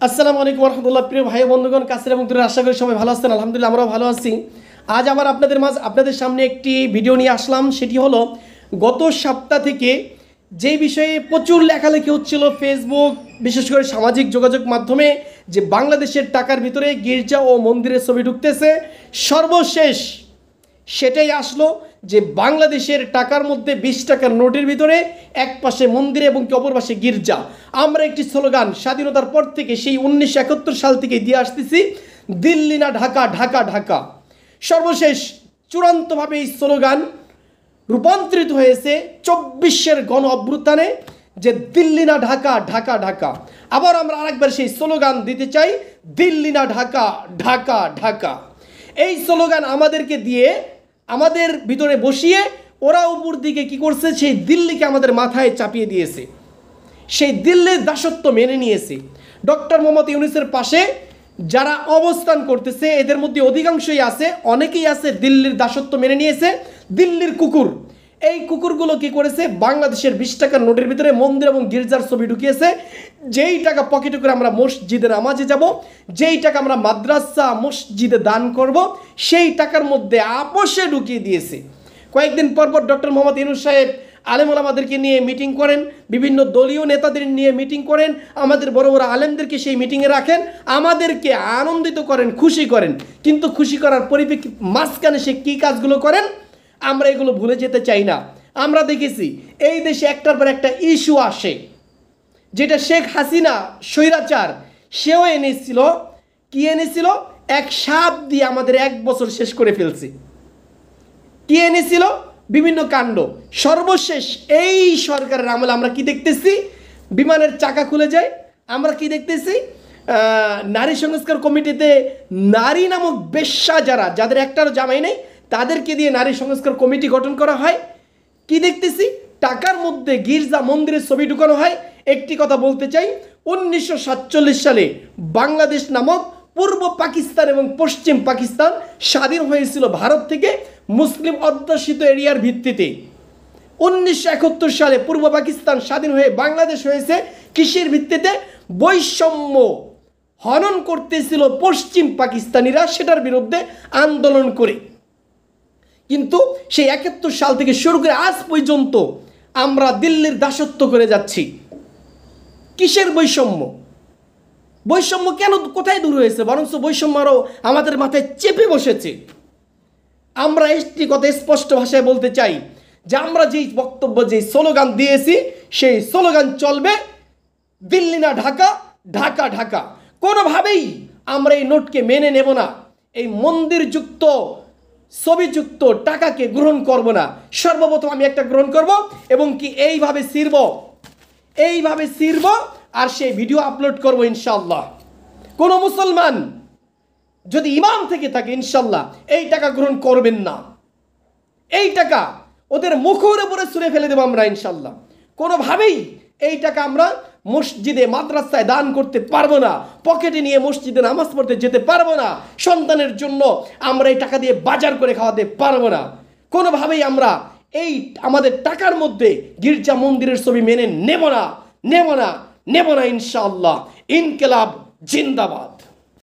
আসসালামু আলাইকুম রহমতুল্লাহ। প্রিয় ভাই বন্ধুগণ, কাছের এবং দূরের, আশা করি সবাই ভালো আছেন। আলহামদুলিল্লাহ আমরাও ভালো আছি। আজ আবার আপনাদের সামনে একটি ভিডিও নিয়ে আসলাম। সেটি হলো গত সপ্তাহ থেকে যে বিষয়ে প্রচুর লেখালেখি হচ্ছিল ফেসবুক, বিশেষ করে সামাজিক যোগাযোগ মাধ্যমে, যে বাংলাদেশের টাকার ভিতরে গির্জা ও মন্দিরের ছবি ঢুকতেছে। সর্বশেষ সেটাই আসলো যে বাংলাদেশের টাকার মধ্যে 20 টাকার নোটের ভিতরে এক পাশে মন্দির এবং অপর পাশে গির্জা। আমরা একটি স্লোগান স্বাধীনতার পর থেকে, সেই 1971 সাল থেকে দিয়ে আসতেছি, দিল্লি না ঢাকা, ঢাকা ঢাকা। সর্বশেষ চূড়ান্তভাবে এই স্লোগান রূপান্তরিত হয়েছে 24-এর গণ অভ্যুত্থানে, যে দিল্লি না ঢাকা, ঢাকা ঢাকা। আবার আমরা আরেকবার সেই স্লোগান দিতে চাই, দিল্লি না ঢাকা, ঢাকা ঢাকা। এই স্লোগান আমাদেরকে দিয়ে, আমাদের ভিতরে বসিয়ে, ওরা উপর দিকে কি করছে, সেই দিল্লিকে আমাদের মাথায় চাপিয়ে দিয়েছে, সেই দিল্লির দাসত্ব মেনে নিয়েছে। ডক্টর মোহাম্মদ ইউনূসের পাশে যারা অবস্থান করতেছে, এদের মধ্যে অধিকাংশই আছে, অনেকেই আছে দিল্লির দাসত্ব মেনে নিয়েছে, দিল্লির কুকুর। এই কুকুরগুলো কি করেছে, বাংলাদেশের 20 টাকার নোটের ভিতরে মন্দির এবং গির্জার ছবি ঢুকিয়েছে। যেই টাকা পকেটে করে আমরা মসজিদে নামাজে যাব, যেই টাকা আমরা মাদ্রাসা মসজিদে দান করব, সেই টাকার মধ্যে আপোষে ঢুকিয়ে দিয়েছে। কয়েকদিন পর ডক্টর মোহাম্মদ ইউনূস সাহেব আলেম ওলামাদেরকে নিয়ে মিটিং করেন, বিভিন্ন দলীয় নেতাদের নিয়ে মিটিং করেন, আমাদের বড় বড় আলেমদেরকে সেই মিটিংয়ে রাখেন, আমাদেরকে আনন্দিত করেন, খুশি করেন। কিন্তু খুশি করার পরিপ্রেক্ষিতে মাঝখানে সে কী কাজগুলো করেন, আমরা এগুলো ভুলে যেতে চাই না। আমরা দেখেছি এই দেশে একটার পর একটা ইস্যু আসে, যেটা শেখ হাসিনা স্বৈরাচার সেও এনেছিল। কি এনেছিল? এক সাপ দিয়ে আমাদের 1 বছর শেষ করে ফেলছে। কি এনেছিল? বিভিন্ন কাণ্ড। সর্বশেষ এই সরকারের আমলে আমরা কি দেখতেছি, বিমানের চাকা খুলে যায়। আমরা কি দেখতেছি, নারী সংস্কার কমিটিতে নারী নামক বেশ্যা যাদের একটারও জামাই নেই, তাদেরকে দিয়ে নারী সংস্কার কমিটি গঠন করা হয়। কি দেখতেছি, টাকার মধ্যে গির্জা মন্দিরের ছবি ঢুকানো হয়। একটি কথা বলতে চাই, 1947 সালে বাংলাদেশ নামক পূর্ব পাকিস্তান এবং পশ্চিম পাকিস্তান স্বাধীন হয়েছিল ভারত থেকে, মুসলিম অধ্যুষিত এরিয়ার ভিত্তিতে। 1971 সালে পূর্ব পাকিস্তান স্বাধীন হয়ে বাংলাদেশ হয়েছে কিসের ভিত্তিতে? বৈষম্য হনন করতেছিল পশ্চিম পাকিস্তানিরা, সেটার বিরুদ্ধে আন্দোলন করে। কিন্তু সেই 71 সাল থেকে শুরু করে আজ পর্যন্ত আমরা দিল্লির দাসত্ব করে যাচ্ছি। কিসের বৈষম্য? বৈষম্য কেন, কোথায় দূর হয়েছে? বরঞ্চ বৈষম্য আরও আমাদের মাথায় চেপে বসেছে। আমরা একটি কথা স্পষ্ট ভাষায় বলতে চাই, যে আমরা যেই বক্তব্য, যেই স্লোগান দিয়েছি, সেই স্লোগান চলবে, দিল্লি না ঢাকা, ঢাকা ঢাকা। কোনোভাবেই আমরা এই নোটকে মেনে নেব না, এই মন্দিরযুক্ত ছবিযুক্ত টাকাকে গ্রহণ করব না। সর্বপ্রথম আমি একটা গ্রহণ করব এবং কি এইভাবে ছিঁড়ব আর সেই ভিডিও আপলোড করব ইনশাআল্লাহ। কোনো মুসলমান যদি ইমাম থেকে থাকে, ইনশাআল্লাহ এই টাকা গ্রহণ করবেন না। এই টাকা ওদের মুখের উপরে ছুঁড়ে ফেলে দেবো আমরা ইনশাআল্লাহ। কোনোভাবেই এই টাকা আমরা মসজিদে মাদ্রাসায় দান করতে পারবো না, পকেটে নিয়ে মসজিদে নামাজ পড়তে যেতে পারবো না, সন্তানের জন্য আমরা এই টাকা দিয়ে বাজার করে খাওয়াতে পারবো না। কোনোভাবেই আমরা এই আমাদের টাকার মধ্যে গির্জা মন্দিরের ছবি মেনে নেব না ইনশাআল্লাহ। ইনকিলাব জিন্দাবাদ।